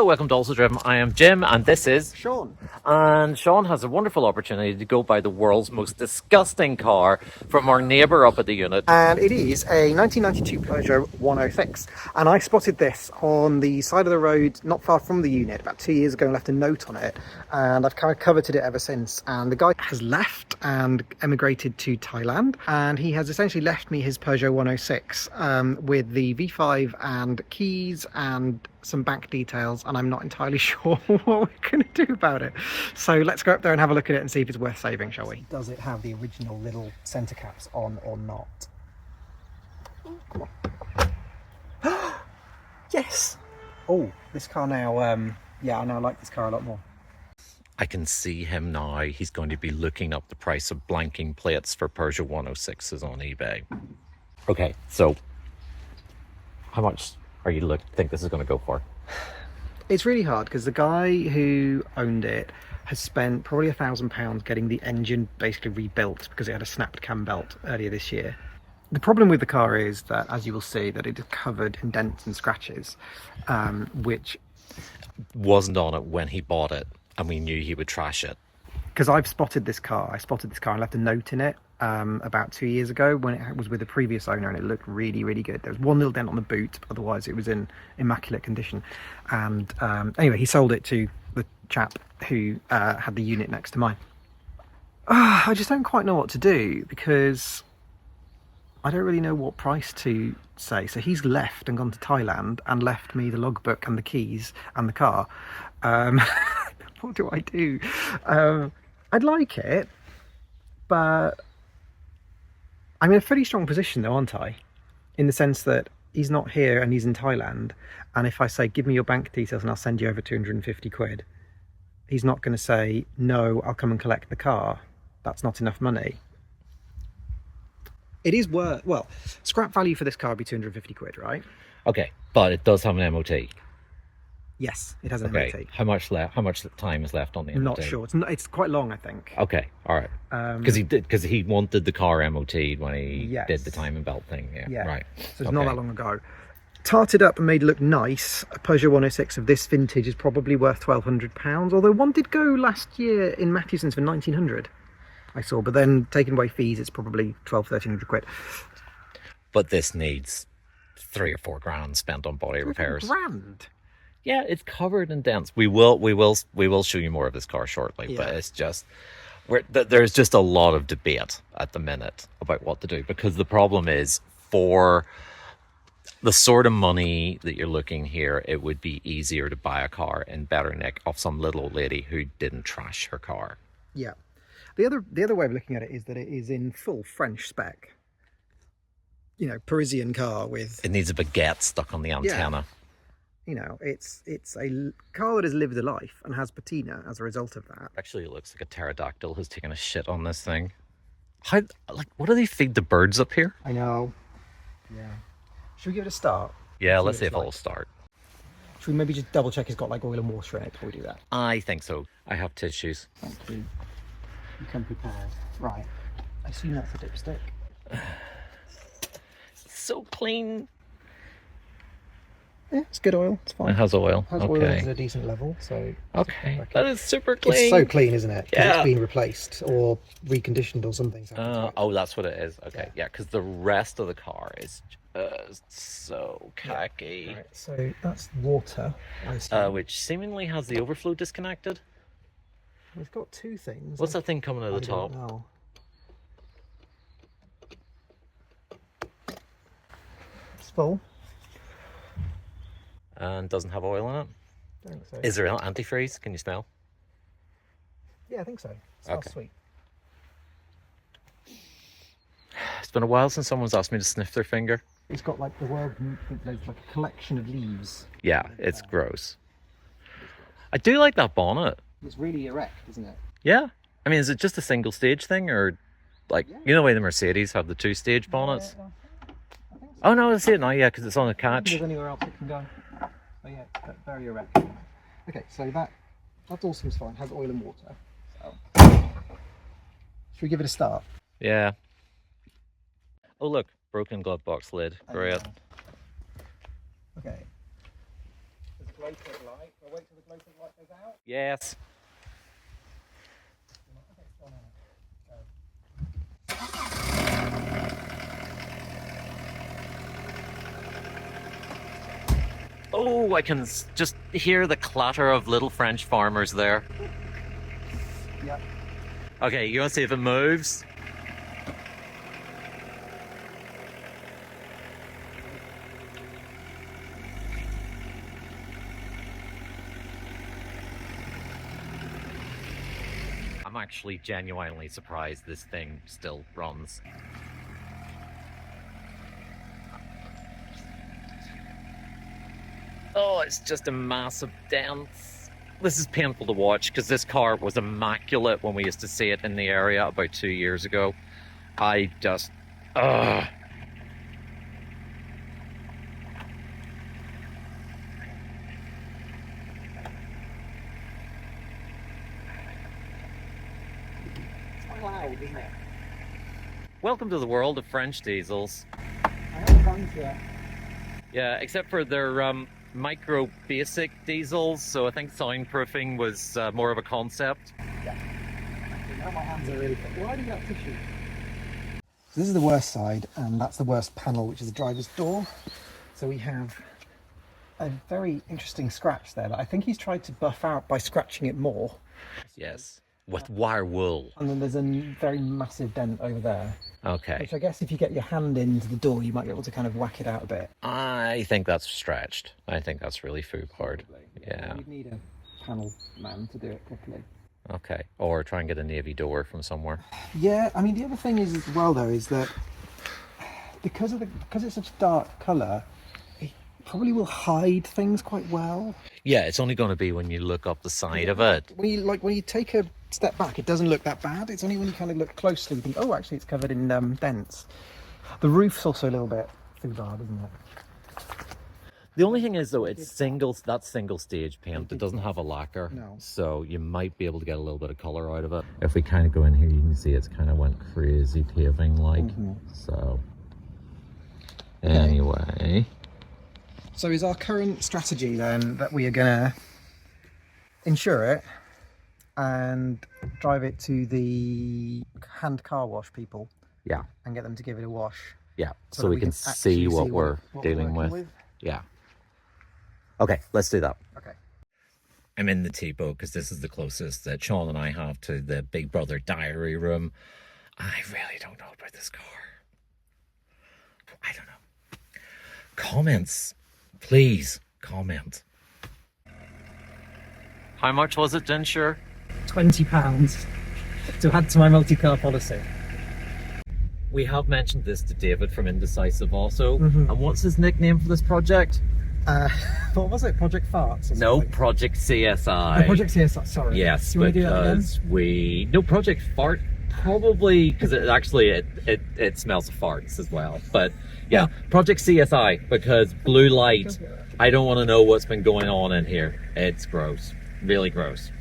Hello, welcome to Also Driven. I am Jim and this is Sean. And Sean has a wonderful opportunity to go buy the world's most disgusting car from our neighbour up at the unit. And it is a 1992 Peugeot 106. And I spotted this on the side of the road not far from the unit about 2 years ago and left a note on it. And I've kind of coveted it ever since. And the guy has left and emigrated to Thailand. And he has essentially left me his Peugeot 106 with the V5 and keys and some bank details, and I'm not entirely sure what we're going to do about it. So let's go up there and have a look at it and see if it's worth saving, shall we? Does it have the original little centre caps on or not? Come on. Yes! Oh, this car now, yeah, I now like this car a lot more. I can see him now. He's going to be looking up the price of blanking plates for Peugeot 106s on eBay. Okay, so how much are you think this is going to go for? It's really hard because the guy who owned it has spent probably £1,000 getting the engine basically rebuilt because it had a snapped cam belt earlier this year. The problem with the car is that, as you will see, that it is covered in dents and scratches, which wasn't on it when he bought it, and we knew he would trash it. Because I spotted this car and left a note in it about 2 years ago when it was with the previous owner, and it looked really, really good. There was one little dent on the boot, otherwise it was in immaculate condition. And anyway, he sold it to the chap who had the unit next to mine. I just don't quite know what to do because I don't really know what price to say. So he's left and gone to Thailand and left me the logbook and the keys and the car. What do I do? I'd like it, but I'm in a pretty strong position though, aren't I? In the sense that he's not here and he's in Thailand, and if I say, give me your bank details and I'll send you over 250 quid, he's not going to say, no, I'll come and collect the car. That's not enough money. It is worth, well, scrap value for this car would be 250 quid, right? Okay, but it does have an MOT. Yes, it has an Okay, MOT. how much time is left on the MOT? Not sure. It's quite long, I think. Okay, all right. Because he wanted the car MOT'd when he did the timing belt thing. Yeah, right. So it's not that long ago. Tarted up and made it look nice. A Peugeot 106 of this vintage is probably worth £1,200. Although one did go last year in Matthewson's for 1,900. I saw, but then taking away fees, it's probably 1,200-1,300 quid. But this needs 3 or 4 grand spent on body repairs. Grand. Yeah, it's covered in dents. We will show you more of this car shortly, but it's just there's just a lot of debate at the minute about what to do, because the problem is, for the sort of money that you're looking here, it would be easier to buy a car in better nick off some little old lady who didn't trash her car. Yeah. The other way of looking at it is that it is in full French spec. You know, Parisian car with... It needs a baguette stuck on the antenna. Yeah. You know, it's a car that has lived a life and has patina as a result of that. Actually, it looks like a pterodactyl has taken a shit on this thing. How, what do they feed the birds up here? I know. Yeah. Should we give it a start? Yeah, let's see if it'll start. Should we maybe just double check it's got like oil and water in it before we do that? I think so. I have tissues. Thank you. You come prepared. Right. I assume that's the dipstick. So clean. Yeah, it's good oil. It's fine. It has oil. It has oil at a decent level, so... Okay, that is super clean. It's so clean, isn't it? Because Yeah. it's been replaced or reconditioned or something. Oh, that's what it is. Okay, yeah, because the rest of the car is just so khaki. Right, so that's water, which seemingly has the overflow disconnected. It's got two things. What's that thing coming out of the top? No. It's full. And doesn't have oil in it? I think so. Is there antifreeze? Can you smell? Yeah, I think so. It smells sweet. It's been a while since someone's asked me to sniff their finger. It's got like there's like a collection of leaves. Yeah, it's gross. I do like that bonnet. It's really erect, isn't it? Yeah. I mean, is it just a single stage thing, or like, you know the way the Mercedes have the 2-stage bonnets? Yeah, I think so. Oh no, I see it now, yeah, because it's on a catch. There's anywhere else it can go. Oh yeah, very erect. Okay, so that all seems fine. It has oil and water. So. Should we give it a start? Yeah. Oh look, broken glove box lid. Great. Okay. There's glow plug light. I'll wait till the glow plug light goes out. Yes. Oh, I can just hear the clatter of little French farmers there. Yep. Okay, you want to see if it moves? I'm actually genuinely surprised this thing still runs. Oh, it's just a massive dance. This is painful to watch because this car was immaculate when we used to see it in the area about 2 years ago. I just... ugh. It's quite loud, isn't it? Welcome to the world of French diesels. I haven't gone to it. Yeah, except for their micro basic diesels, so I think soundproofing was more of a concept. Yeah. Now my hands are really cold. Why do you got tissue? So this is the worst side, and that's the worst panel, which is the driver's door. So we have a very interesting scratch there that I think he's tried to buff out by scratching it more. Yes, with wire wool. And then there's a very massive dent over there. Okay. Which I guess if you get your hand into the door, you might be able to kind of whack it out a bit. I think that's stretched. I think that's really hard. Yeah. You'd need a panel man to do it quickly. Okay. Or try and get a navy door from somewhere. Yeah, I mean the other thing is as well though is that because it's such a dark colour, it probably will hide things quite well. Yeah, it's only going to be when you look up the side of it. When you take a step back, it doesn't look that bad. It's only when you kind of look closely you think, oh, actually it's covered in dents. The roof's also a little bit foobarred, isn't it? The only thing is though, it's single stage paint. It doesn't have a lacquer. No. So you might be able to get a little bit of colour out of it. If we kind of go in here, you can see it's kind of went crazy paving like. So anyway. So is our current strategy then that we are going to insure it and drive it to the hand car wash people? Yeah. And get them to give it a wash? Yeah, so we can see what we're dealing with. Yeah. Okay, let's do that. Okay. I'm in the T-boat because this is the closest that Sean and I have to the Big Brother diary room. I really don't know about this car. I don't know. Comments. Please, comment. How much was it to insure? £20 to add to my multi-car policy. We have mentioned this to David from Indecisive also. And what's his nickname for this project? What was it? Project Farts? No, Project CSI. Oh, Project CSI, sorry. Yes, do you want to do that again? because no, Project Fart probably, because it smells of farts as well. But yeah, Project CSI, because blue light, I don't want to know what's been going on in here. It's gross, really gross.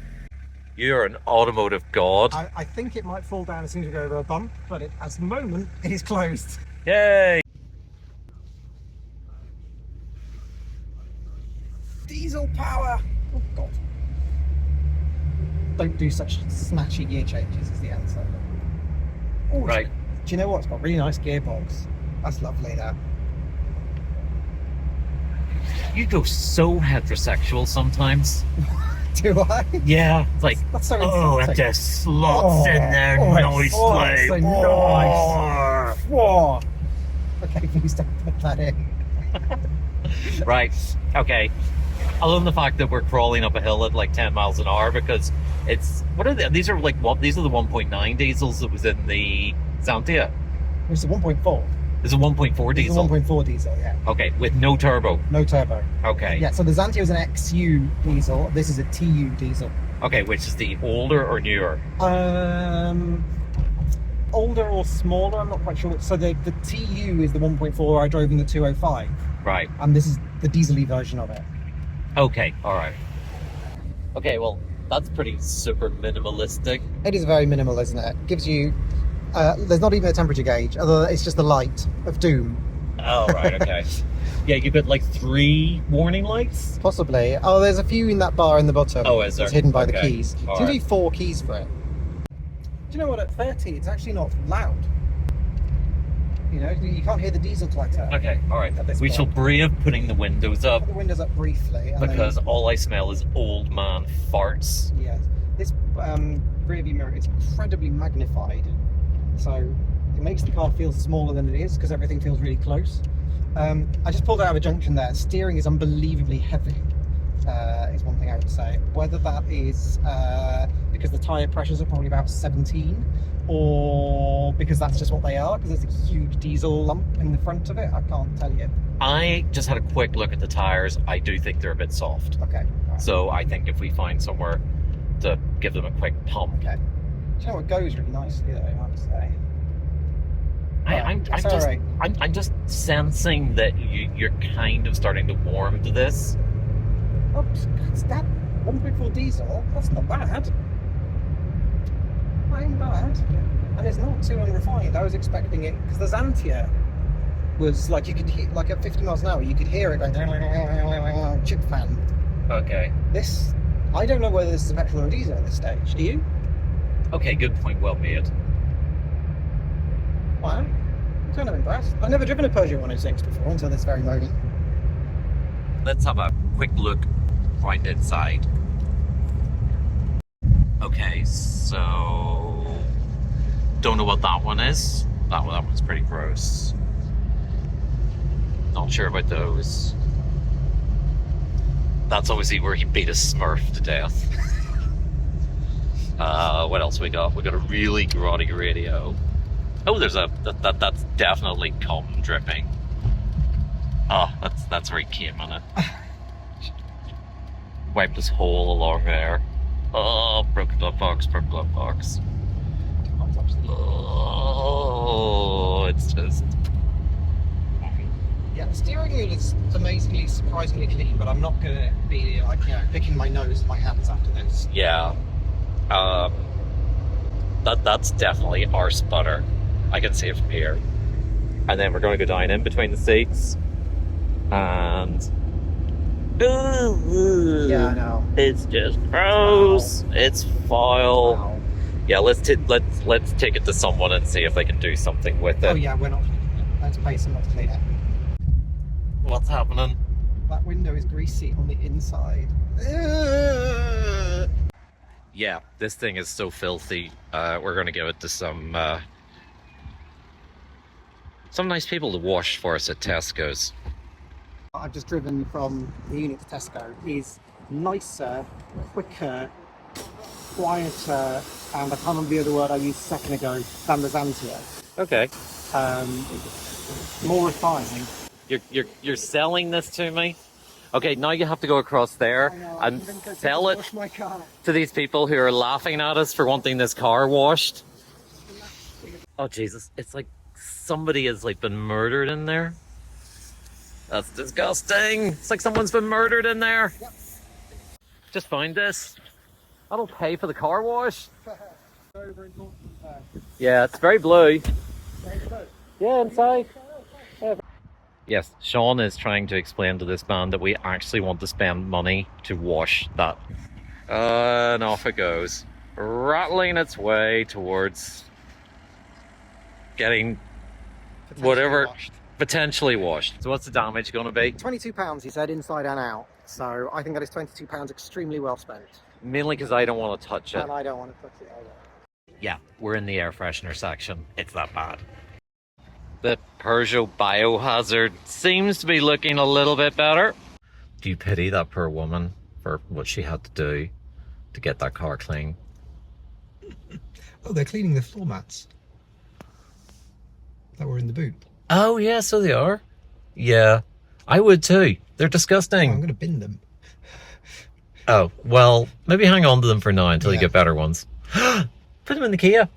You're an automotive god. I think it might fall down as soon as we go over a bump, but at the moment it is closed. Yay! Diesel power! Oh god. Don't do such snatchy gear changes is the answer. Oh, Right. Do you know what? It's got a really nice gearbox. That's lovely, that. You go so heterosexual sometimes. Do I? Yeah, it's like, That's so oh, insulting. and there's slots in there nicely. It's so nice. Whoa. Okay, please don't put that in. Right, okay. I love the fact that we're crawling up a hill at like 10 miles an hour because it's, what are they? These are like what? These are the 1.9 diesels that was in the Xantia. It's a 1.4. There's a 1.4 It's a diesel. 1.4 diesel, yeah. Okay, with no turbo. No turbo. Okay. Yeah, so the Xantia was an XU diesel. This is a TU diesel. Okay, which is the older or newer? Older or smaller, I'm not quite sure. So the TU is the 1.4 I drove in the 205. Right. And this is the diesel-y version of it. Okay, alright. Okay, well, that's pretty super minimalistic. It is very minimal, isn't it? Gives you... there's not even a temperature gauge, although it's just the light of doom. Oh, right, okay. Yeah, you've got like 3 warning lights? Possibly. Oh, there's a few in that bar in the bottom. Oh, is there? It's hidden by the Okay. keys. All Seems to right. be 4 keys for it. Do you know what? At 30, it's actually not loud. You know, you can't hear the diesel clatter. Okay, alright. At this We point. shall brave putting the windows up Put the windows up briefly. And because then, all I smell is old man farts. yes, this rear view mirror is incredibly magnified. So it makes the car feel smaller than it is because everything feels really close. I just pulled out of a junction there. Steering is unbelievably heavy. Is one thing I would say. Whether that is because the tyre pressures are probably about 17 or because that's just what they are, because there's a huge diesel lump in the front of it. I can't tell you. I just had a quick look at the tyres. I do think they're a bit soft. Okay. Right. So I think if we find somewhere to give them a quick pump. Okay. Do you know what goes really nicely though, I would say? I'm just sensing that you're kind of starting to warm to this. Oh, that's that 1.4 diesel. That's not bad. Not even bad. And it's not too unrefined. I was expecting it because the Xantia was like you could hear, like at 50 miles an hour, you could hear it going chip fan. Okay. This, I don't know whether this is a petrol or a diesel at this stage. Do you? Okay, good point, well made. Wow. I'm kind of impressed. I've never driven a Peugeot 106 before until this very moment. Let's have a quick look right inside. Okay, so don't know what that one is. That one's pretty gross. Not sure about those. That's obviously where he beat a Smurf to death. What else we got? We got a really grotty radio. Oh, there's that's definitely cum dripping. Oh, that's where he came on it. Wiped his hole along there. Oh, broken glove box, broken glove box. Oh, it's just. Yeah, the steering wheel is amazingly, surprisingly clean, but I'm not going to be like, you know, picking my nose with my hands after this. Yeah. That's definitely our sputter. I can see it from here. And then we're going to go down in between the seats. And Yeah, I know. it's just gross. Wow. It's foul. Wow. Yeah, let's take it to someone and see if they can do something with it. Oh yeah, we're not. Let's pay someone to clean it. What's happening? That window is greasy on the inside. Yeah, this thing is so filthy. We're going to give it to some nice people to wash for us at Tesco's. I've just driven from the unit to Tesco. Is nicer, quicker, quieter, and I can't remember the other word I used a second ago, than the Xantia. Okay. More refined. You're selling this to me? Okay, now you have to go across there and sell it Wash my car. to these people who are laughing at us for wanting this car washed. Oh Jesus, it's like somebody has like been murdered in there. That's disgusting. It's like someone's been murdered in there. Yep. Just find this. I don't pay for the car wash. Very important. Yeah, it's very blue. Very good. Yeah, inside. Yes, Sean is trying to explain to this man that we actually want to spend money to wash that. And off it goes, rattling its way towards getting whatever Washed. potentially washed. So what's the damage going to be? £22, he said, inside and out. So I think that is £22 extremely well spent. Mainly because I don't want to touch it. And I don't want to touch it either. Yeah, we're in the air freshener section. It's that bad. The Peugeot Biohazard seems to be looking a little bit better. Do you pity that poor woman for what she had to do to get that car clean? Oh, they're cleaning the floor mats that were in the boot. Oh yeah, so they are. Yeah, I would too. They're disgusting. I'm going to bin them. Oh, well, maybe hang on to them for now until you Yeah. get better ones. Put them in the Kia.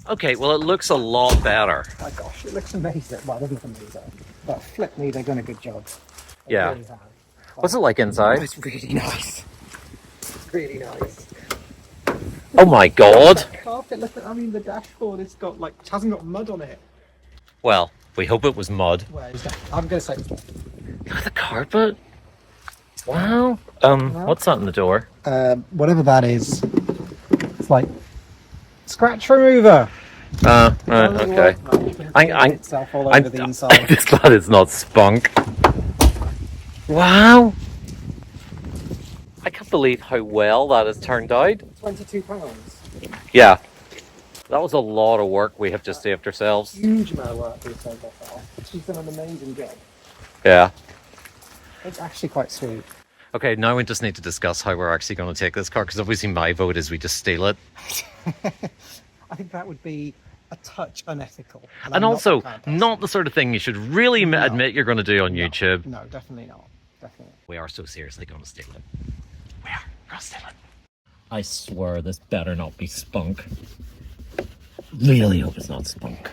Okay, well, it looks a lot better. Oh my gosh, it looks amazing. Well, it doesn't look amazing. But flip me, they've done a good job. They Yeah. really have. What's it like inside? It's really nice. really nice. Oh my god! Carpet, look at, I mean, the dashboard, it's got like, it hasn't got mud on it. Well, we hope it was mud. Where is that? I'm going to say, Look at the carpet. Wow. What's that in the door? whatever that is, it's like scratch remover. Right, okay. Itself all over the inside. This glad it's not spunk. Wow. I can't believe how well that has turned out. £22. Yeah. That was a lot of work we have just saved ourselves. Huge amount of work we've saved ourselves. She's done an amazing job. Yeah. It's actually quite sweet. Okay, now we just need to discuss how we're actually going to take this car, because obviously my vote is we just steal it. I think that would be a touch unethical. And also, not the sort of thing you should really admit you're going to do on YouTube. No, definitely not. Definitely. We are so seriously going to steal it. We are going to steal it. I swear this better not be spunk. Really hope it's not spunk.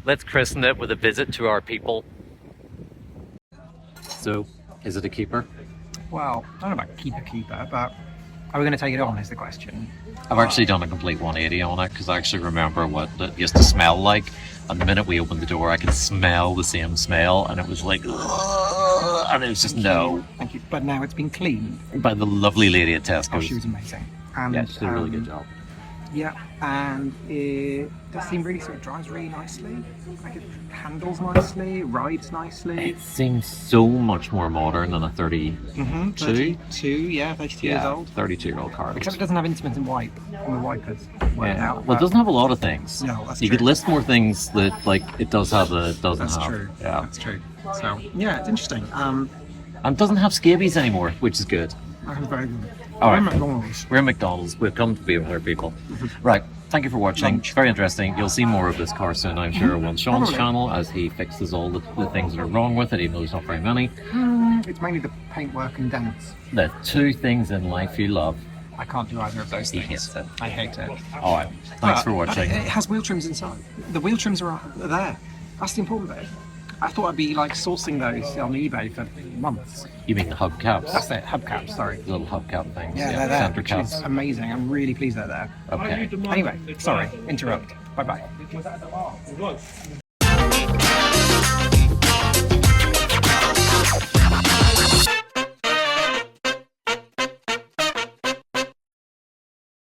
Let's christen it with a visit to our people. So, is it a keeper? Well, I don't know about keeper, but are we going to take it on is the question. I've actually done a complete 180 on it, because I actually remember what it used to smell like. And the minute we opened the door, I could smell the same smell, and it was like, ugh, and it was just no. Thank you. But now it's been cleaned. By the lovely lady at Tesco's. Oh, she was amazing. And, Yeah, she did a really good job. Yeah, and it does seem really sort of drives really nicely. Like it handles nicely, rides nicely. It seems so much more modern than a 32. 32 years old. 32-year-old car. Except it doesn't have intermittent wipe on the wipers. Yeah. Well, it doesn't have a lot of things. No, that's you true. could list more things that, like, it does have that it doesn't That's have. true. Yeah. That's true. So, yeah, it's interesting. And it doesn't have scabies anymore, which is good. I'm very good. All right. McDonald's. We're in McDonald's. We've come to be with our people. Right. Thank you for watching. Very interesting. You'll see more of this car soon, I'm sure, on Sean's channel, as he fixes all the things that are wrong with it, even though there's not very many. It's mainly the paintwork and dents. The two things in life you love. I can't do either of those He things. hates it. I hate it. All right. Thanks for watching. It has wheel trims inside. The wheel trims are there. That's the important bit. I thought I'd be like sourcing those on eBay for months. You mean the hubcaps? That's it, hubcaps, sorry. The little hubcap things. Yeah, they're there, Center which caps. is amazing. I'm really pleased they're there. Okay. Anyway, sorry, interrupt. Bye-bye.